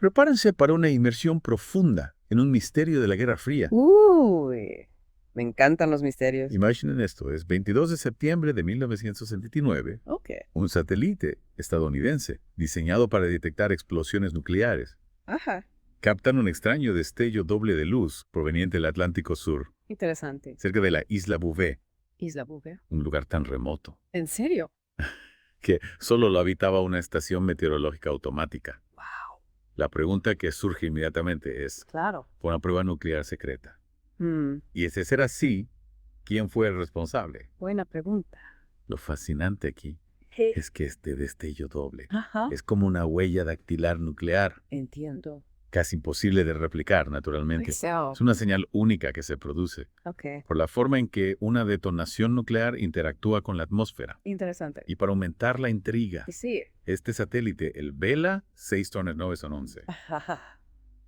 Prepárense para una inmersión profunda en un misterio de la Guerra Fría. Uy, me encantan los misterios. Imaginen esto, es 22 de septiembre de 1969. Ok. Un satélite estadounidense diseñado para detectar explosiones nucleares Ajá, captan un extraño destello doble de luz proveniente del Atlántico Sur, interesante. cerca de la isla Bouvet, Isla Bouvet. un lugar tan remoto ¿En serio? que solo lo habitaba una estación meteorológica automática. Wow, La pregunta que surge inmediatamente es, claro. ¿fue una prueba nuclear secreta? Mm, Y de ser así, ¿quién fue el responsable? buena pregunta. Lo fascinante aquí es que este destello doble Ajá. es como una huella dactilar nuclear, Entiendo. casi imposible de replicar naturalmente. So, Es una señal única que se produce ok. por la forma en que una detonación nuclear interactúa con la atmósfera. Interesante. Y para aumentar la intriga, Y sí. este satélite, el Vela 6911, Ajá.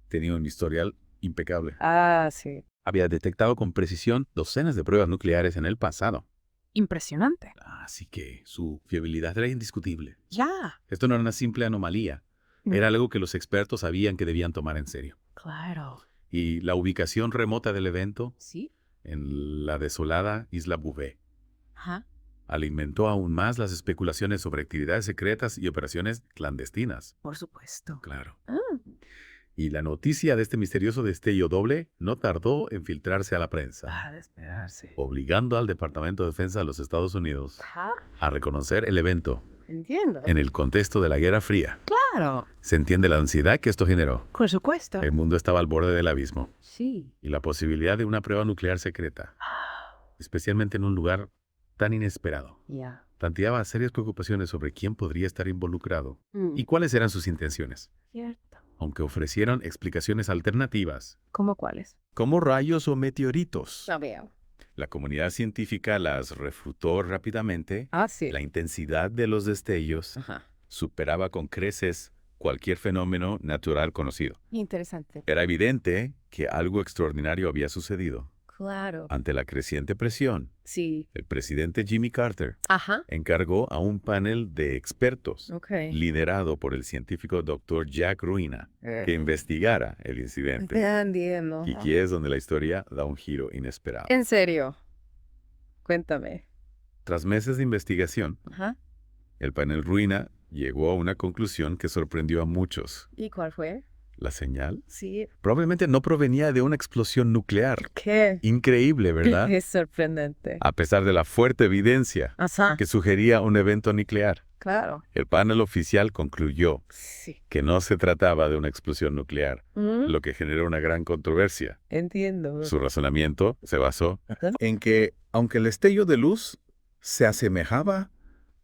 tenía un historial impecable. Ah, sí. Había detectado con precisión docenas de pruebas nucleares en el pasado, Impresionante. así que su fiabilidad era indiscutible. Ya. Esto no era una simple anomalía, era algo que los expertos sabían que debían tomar en serio. Claro. Y la ubicación remota del evento, Sí. en la desolada isla Bouvet, Ajá. alimentó aún más las especulaciones sobre actividades secretas y operaciones clandestinas. Por supuesto. Claro. Ah, Y la noticia de este misterioso destello doble no tardó en filtrarse a la prensa, de esperarse. obligando al Departamento de Defensa de los Estados Unidos Ajá. a reconocer el evento Entiendo. en el contexto de la Guerra Fría. Claro. Se entiende la ansiedad que esto generó. Por supuesto. El mundo estaba al borde del abismo Sí. y la posibilidad de una prueba nuclear secreta, especialmente en un lugar tan inesperado, Ya. planteaba serias preocupaciones sobre quién podría estar involucrado Mm, y cuáles eran sus intenciones, Cierto. aunque ofrecieron explicaciones alternativas, ¿Cómo cuáles? como rayos o meteoritos. No veo. La comunidad científica las refutó rápidamente. Ah, sí. La intensidad de los destellos Ajá. superaba con creces cualquier fenómeno natural conocido. Interesante. Era evidente que algo extraordinario había sucedido. Claro. Ante la creciente presión, Sí. el presidente Jimmy Carter Ajá. encargó a un panel de expertos, Ok. liderado por el científico Dr. Jack Ruina, que investigara el incidente. Entiendo. Y aquí es donde la historia da un giro inesperado. ¿En serio? Cuéntame. Tras meses de investigación, Ajá. el panel Ruina llegó a una conclusión que sorprendió a muchos. ¿Y cuál fue? La señal Sí. probablemente no provenía de una explosión nuclear. ¿Qué? Increíble, ¿verdad? Es sorprendente. A pesar de la fuerte evidencia Ajá. que sugería un evento nuclear, Claro. el panel oficial concluyó Sí. que no se trataba de una explosión nuclear, lo que generó una gran controversia. Entiendo. Su razonamiento se basó en que, aunque el destello de luz se asemejaba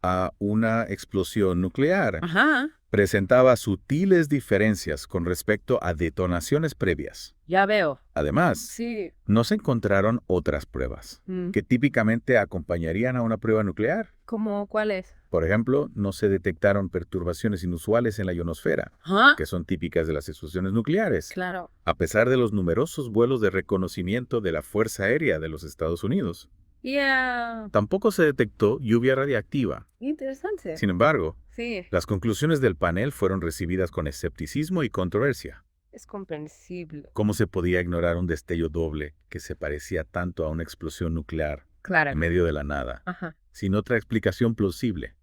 a una explosión nuclear, Ajá. presentaba sutiles diferencias con respecto a detonaciones previas. Ya veo. Además, Sí. no se encontraron otras pruebas que típicamente acompañarían a una prueba nuclear. ¿Cómo cuál es? Por ejemplo, no se detectaron perturbaciones inusuales en la ionosfera, Ajá. que son típicas de las explosiones nucleares, Claro. a pesar de los numerosos vuelos de reconocimiento de la Fuerza Aérea de los Estados Unidos. Ya. Tampoco se detectó lluvia radiactiva. Interesante. Sin embargo, Sí. las conclusiones del panel fueron recibidas con escepticismo y controversia. Es comprensible. ¿Cómo se podía ignorar un destello doble que se parecía tanto a una explosión nuclear Claro. en medio de la nada, Ajá. sin otra explicación plausible?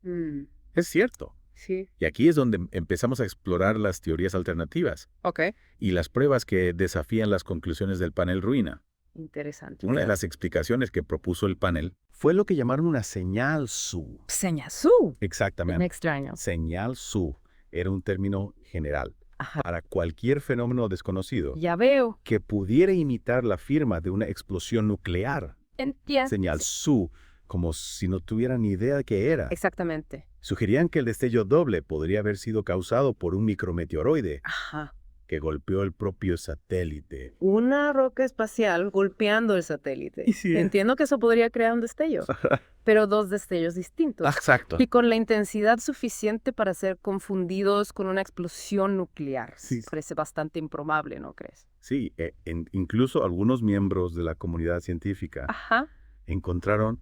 Es cierto. Sí. Y aquí es donde empezamos a explorar las teorías alternativas Ok. y las pruebas que desafían las conclusiones del panel Ruina. Interesante. Una de las explicaciones que propuso el panel fue lo que llamaron una señal SU. Señazú. Me Exactamente. extraño. Señal SU era un término general Ajá. para cualquier fenómeno desconocido Ya veo. que pudiera imitar la firma de una explosión nuclear. Entiendo. Señal SU, como si no tuvieran ni idea de qué era. Exactamente. Sugerían que el destello doble podría haber sido causado por un micrometeoroide Ajá. que golpeó el propio satélite. Una roca espacial golpeando el satélite. Y sí. Entiendo que eso podría crear un destello, pero dos destellos distintos. Exacto. Y con la intensidad suficiente para ser confundidos con una explosión nuclear. Sí. Parece bastante improbable, ¿no crees? Sí, incluso algunos miembros de la comunidad científica Ajá. encontraron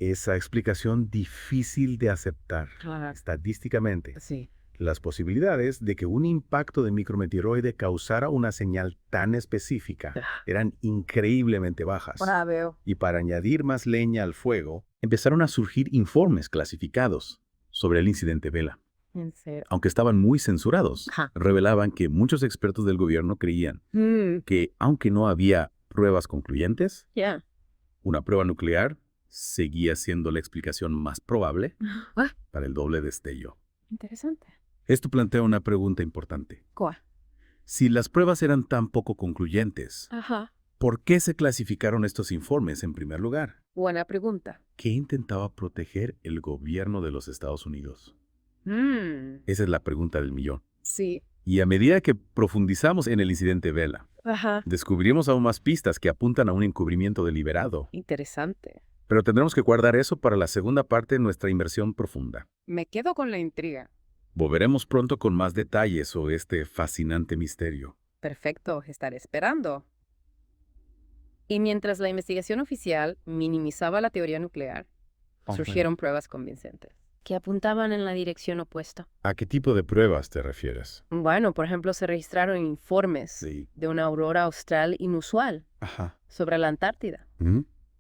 esa explicación difícil de aceptar Claro. estadísticamente. Sí. las posibilidades de que un impacto de micrometeoroide causara una señal tan específica eran increíblemente bajas. Ah, veo. Y para añadir más leña al fuego, empezaron a surgir informes clasificados sobre el incidente Vela. En serio. Aunque estaban muy censurados, Ajá. revelaban que muchos expertos del gobierno creían que, aunque no había pruebas concluyentes, Ya. una prueba nuclear seguía siendo la explicación más probable Ah, para el doble destello. interesante. Esto plantea una pregunta importante. ¿Cuál? Si las pruebas eran tan poco concluyentes, Ajá. ¿por qué se clasificaron estos informes en primer lugar? Buena pregunta. ¿Qué intentaba proteger el gobierno de los Estados Unidos? Mm, Esa es la pregunta del millón. sí. Y a medida que profundizamos en el incidente Vela, Ajá. descubrimos aún más pistas que apuntan a un encubrimiento deliberado. Interesante. Pero tendremos que guardar eso para la segunda parte de nuestra inmersión profunda. Me quedo con la intriga. Volveremos pronto con más detalles sobre este fascinante misterio. Perfecto, estaré esperando. Y mientras la investigación oficial minimizaba la teoría nuclear, surgieron pruebas convincentes que apuntaban en la dirección opuesta. ¿A qué tipo de pruebas te refieres? Bueno, por ejemplo, se registraron informes Sí. de una aurora austral inusual Ajá. sobre la Antártida.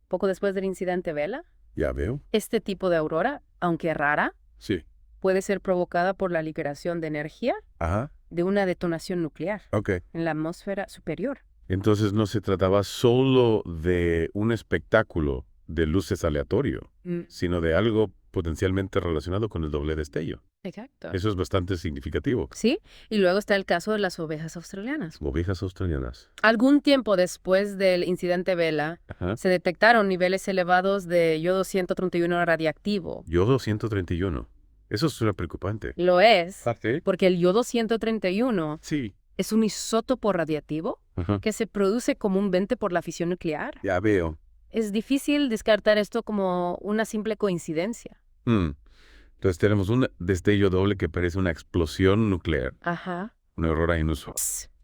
Poco después del incidente Vela, Ya veo. este tipo de aurora, aunque rara, Sí. puede ser provocada por la liberación de energía Ajá. de una detonación nuclear Ok. en la atmósfera superior. Entonces no se trataba solo de un espectáculo de luces aleatorio, sino de algo potencialmente relacionado con el doble destello. Exacto. Eso es bastante significativo. Sí, y luego está el caso de las ovejas australianas. Ovejas australianas. Algún tiempo después del incidente Vela, Ajá. se detectaron niveles elevados de yodo 131 radiactivo. Yodo 131. Eso suena preocupante. Lo es, ¿Sí? porque el yodo 131 Sí. es un isótopo radiactivo Ajá. que se produce comúnmente por la fisión nuclear. Ya veo. Es difícil descartar esto como una simple coincidencia. Entonces tenemos un destello doble que parece una explosión nuclear, Ajá. una aurora inusual.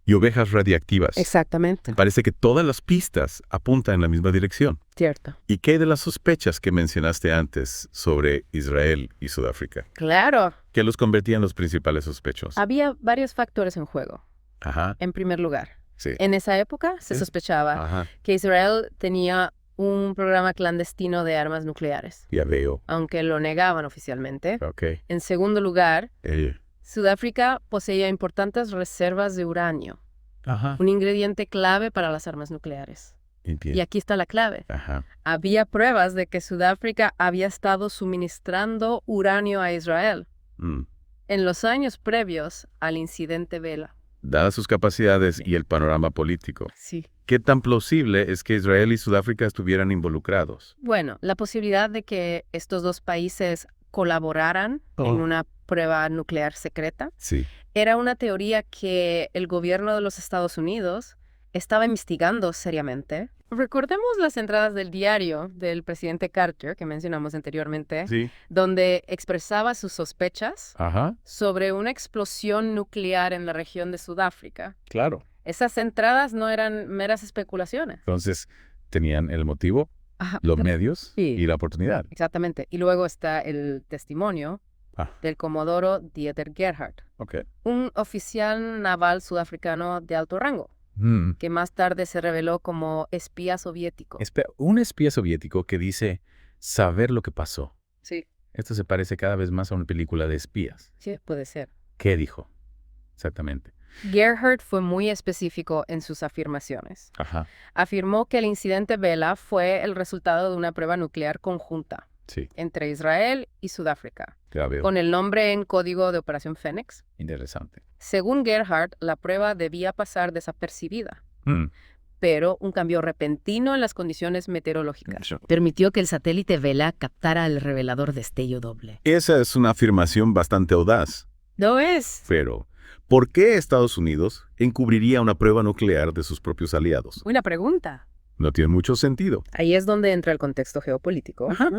Y ovejas radiactivas. Exactamente. Parece que todas las pistas apuntan en la misma dirección. Cierto. ¿Y qué hay de las sospechas que mencionaste antes sobre Israel y Sudáfrica? Claro. ¿Qué los convertía en los principales sospechosos? Había varios factores en juego. Ajá. En primer lugar, Sí. en esa época se Sí. sospechaba Ajá. que Israel tenía un programa clandestino de armas nucleares, Ya veo. aunque lo negaban oficialmente. Ok. En segundo lugar, Sudáfrica poseía importantes reservas de uranio, Ajá. un ingrediente clave para las armas nucleares. Entiendo. Y aquí está la clave. Ajá. Había pruebas de que Sudáfrica había estado suministrando uranio a Israel en los años previos al incidente Vela. Dadas sus capacidades y el panorama político, Sí. ¿qué tan plausible es que Israel y Sudáfrica estuvieran involucrados? Bueno, la posibilidad de que estos dos países colaboraran en una prueba nuclear secreta Sí. era una teoría que el gobierno de los Estados Unidos estaba investigando seriamente. Recordemos las entradas del diario del presidente Carter, que mencionamos anteriormente, Sí. donde expresaba sus sospechas Ajá. sobre una explosión nuclear en la región de Sudáfrica. Claro. Esas entradas no eran meras especulaciones. Entonces, tenían el motivo, Ajá, los medios Sí. y la oportunidad. exactamente. Y luego está el testimonio Ah. del comodoro Dieter Gerhard, Ok. un oficial naval sudafricano de alto rango, que más tarde se reveló como espía soviético. Un espía soviético que dice saber lo que pasó. Sí, Esto se parece cada vez más a una película de espías. sí, puede ser. ¿Qué dijo? Exactamente. Gerhard fue muy específico en sus afirmaciones. Ajá. Afirmó que el incidente Vela fue el resultado de una prueba nuclear conjunta Sí. entre Israel y Sudáfrica, Ya veo. con el nombre en código de Operación Fénix. Interesante. Según Gerhard, la prueba debía pasar desapercibida, Mm. pero un cambio repentino en las condiciones meteorológicas permitió que el satélite Vela captara el revelador destello doble. Esa es una afirmación bastante audaz. ¿No es? Pero, ¿por qué Estados Unidos encubriría una prueba nuclear de sus propios aliados? Buena pregunta. No tiene mucho sentido. Ahí es donde entra el contexto geopolítico. Ajá.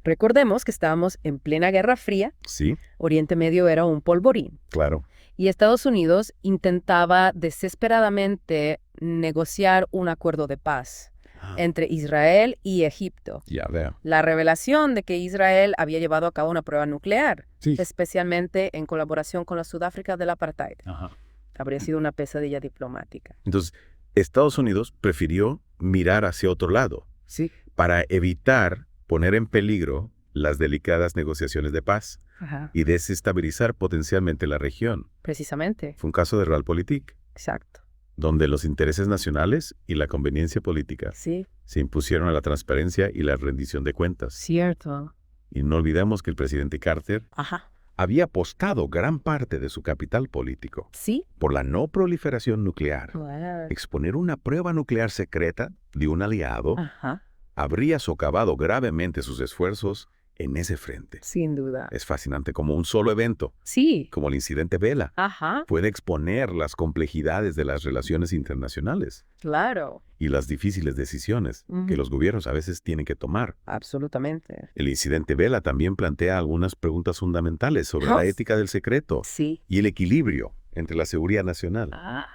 Recordemos que estábamos en plena Guerra Fría, Sí, Oriente Medio era un polvorín, claro. y Estados Unidos intentaba desesperadamente negociar un acuerdo de paz entre Israel y Egipto. Ya veo. La revelación de que Israel había llevado a cabo una prueba nuclear, Sí. especialmente en colaboración con la Sudáfrica del apartheid. Ajá. Habría sido una pesadilla diplomática. Entonces, Estados Unidos prefirió mirar hacia otro lado Sí. para evitar poner en peligro las delicadas negociaciones de paz Ajá. y desestabilizar potencialmente la región. Precisamente. Fue un caso de Realpolitik, Exacto. donde los intereses nacionales y la conveniencia política Sí. se impusieron a la transparencia y la rendición de cuentas. Cierto. Y no olvidemos que el presidente Carter Ajá. había apostado gran parte de su capital político Sí. por la no proliferación nuclear. Wow. Exponer una prueba nuclear secreta de un aliado Ajá. habría socavado gravemente sus esfuerzos en ese frente. Sin duda. Es fascinante como un solo evento, Sí. como el incidente Vela, Ajá. puede exponer las complejidades de las relaciones internacionales Claro. y las difíciles decisiones Ujú. que los gobiernos a veces tienen que tomar. Absolutamente. El incidente Vela también plantea algunas preguntas fundamentales sobre la ética del secreto Sí. y el equilibrio entre la seguridad nacional Ah.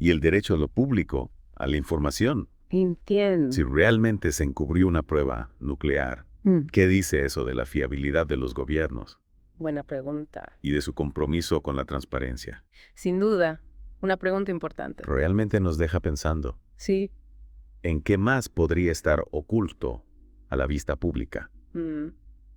y el derecho a lo público, a la información. Entiendo. Si realmente se encubrió una prueba nuclear, Mm, ¿qué dice eso de la fiabilidad de los gobiernos Buena pregunta. y de su compromiso con la transparencia? Sin duda. Una pregunta importante. Realmente nos deja pensando Sí. en qué más podría estar oculto a la vista pública Mm.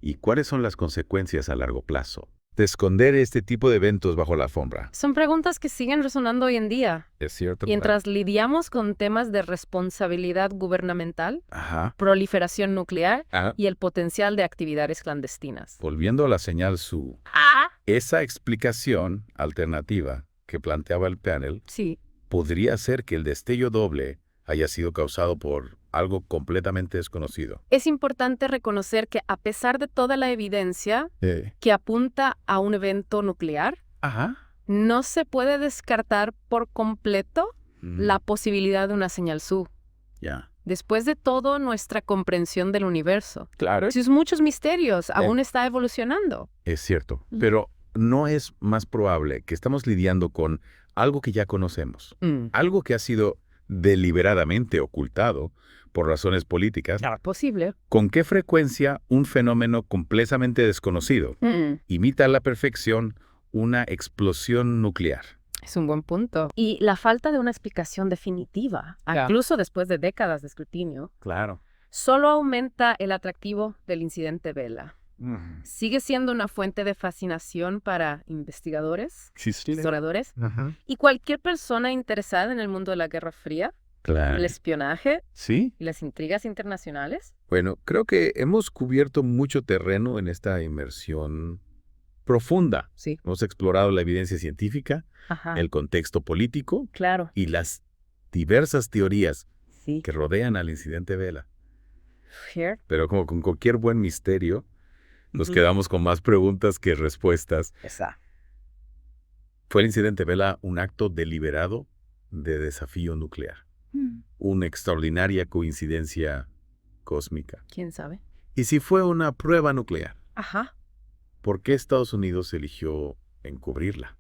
y cuáles son las consecuencias a largo plazo de esconder este tipo de eventos bajo la alfombra. Son preguntas que siguen resonando hoy en día. Es cierto. Mientras lidiamos con temas de responsabilidad gubernamental, Ajá. proliferación nuclear Ah, y el potencial de actividades clandestinas. volviendo a la señal SU, Ah. esa explicación alternativa que planteaba el panel Sí. podría ser que el destello doble haya sido causado por algo completamente desconocido. Es importante reconocer que a pesar de toda la evidencia que apunta a un evento nuclear, Ajá. no se puede descartar por completo la posibilidad de una señal SU. Ya. Después de todo, nuestra comprensión del universo, Claro. sus muchos misterios, aún está evolucionando. Es cierto, pero no es más probable que estamos lidiando con algo que ya conocemos, algo que ha sido deliberadamente ocultado por razones políticas. Posible. ¿Con qué frecuencia un fenómeno completamente desconocido imita a la perfección una explosión nuclear? Es un buen punto. Y la falta de una explicación definitiva, incluso después de décadas de escrutinio, Claro. solo aumenta el atractivo del incidente Vela. Sigue siendo una fuente de fascinación para investigadores, historiadores y cualquier persona interesada en el mundo de la Guerra Fría, Claro. el espionaje ¿Sí? y las intrigas internacionales. Bueno, creo que hemos cubierto mucho terreno en esta inmersión profunda. Sí. Hemos explorado la evidencia científica, Ajá. el contexto político Claro. y las diversas teorías Sí. que rodean al incidente Vela. Here. Pero como con cualquier buen misterio, nos Ujú. quedamos con más preguntas que respuestas. Esa. ¿Fue el incidente Vela un acto deliberado de desafío nuclear? ¿Una extraordinaria coincidencia cósmica? ¿Quién sabe? ¿Y si fue una prueba nuclear? Ajá. ¿Por qué Estados Unidos eligió encubrirla?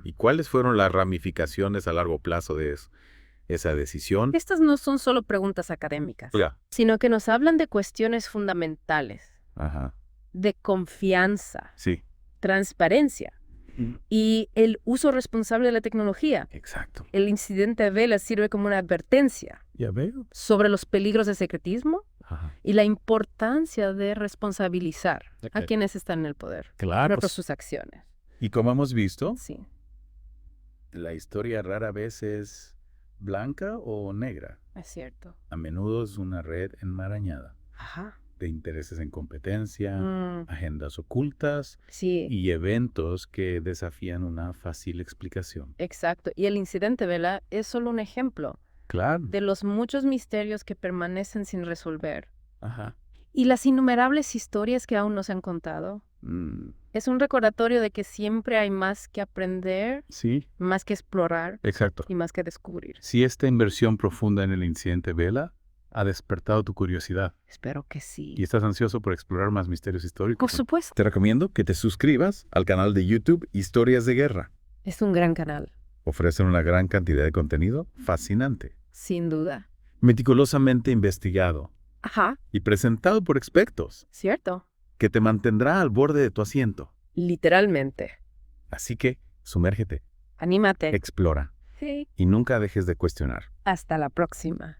¿Y cuáles fueron las ramificaciones a largo plazo de esa decisión? Estas no son solo preguntas académicas, Ya. sino que nos hablan de cuestiones fundamentales, Ajá. de confianza, Sí. transparencia y el uso responsable de la tecnología. Exacto. El incidente Vela sirve como una advertencia Ya veo. sobre los peligros de secretismo Ajá. y la importancia de responsabilizar a Ok. quienes están en el poder Claro. por sus acciones. Y como hemos visto, Sí. la historia rara vez es blanca o negra. Es cierto. A menudo es una red enmarañada Ajá. de intereses en competencia, Mm, agendas ocultas sí, y eventos que desafían una fácil explicación. exacto. Y el incidente Vela es solo un ejemplo Claro. de los muchos misterios que permanecen sin resolver Ajá. y las innumerables historias que aún no se han contado. Es un recordatorio de que siempre hay más que aprender, Sí, más que explorar exacto. y más que descubrir. Si esta inversión profunda en el incidente Vela ha despertado tu curiosidad Espero que sí. y estás ansioso por explorar más misterios históricos, Por supuesto. te recomiendo que te suscribas al canal de YouTube Historias de Guerra. Es un gran canal, Ofrecen una gran cantidad de contenido fascinante. sin duda. Meticulosamente investigado Ajá, y presentado por expertos, cierto. que te mantendrá al borde de tu asiento. Literalmente. Así que, sumérgete, Anímate. explora Sí. y nunca dejes de cuestionar. Hasta la próxima.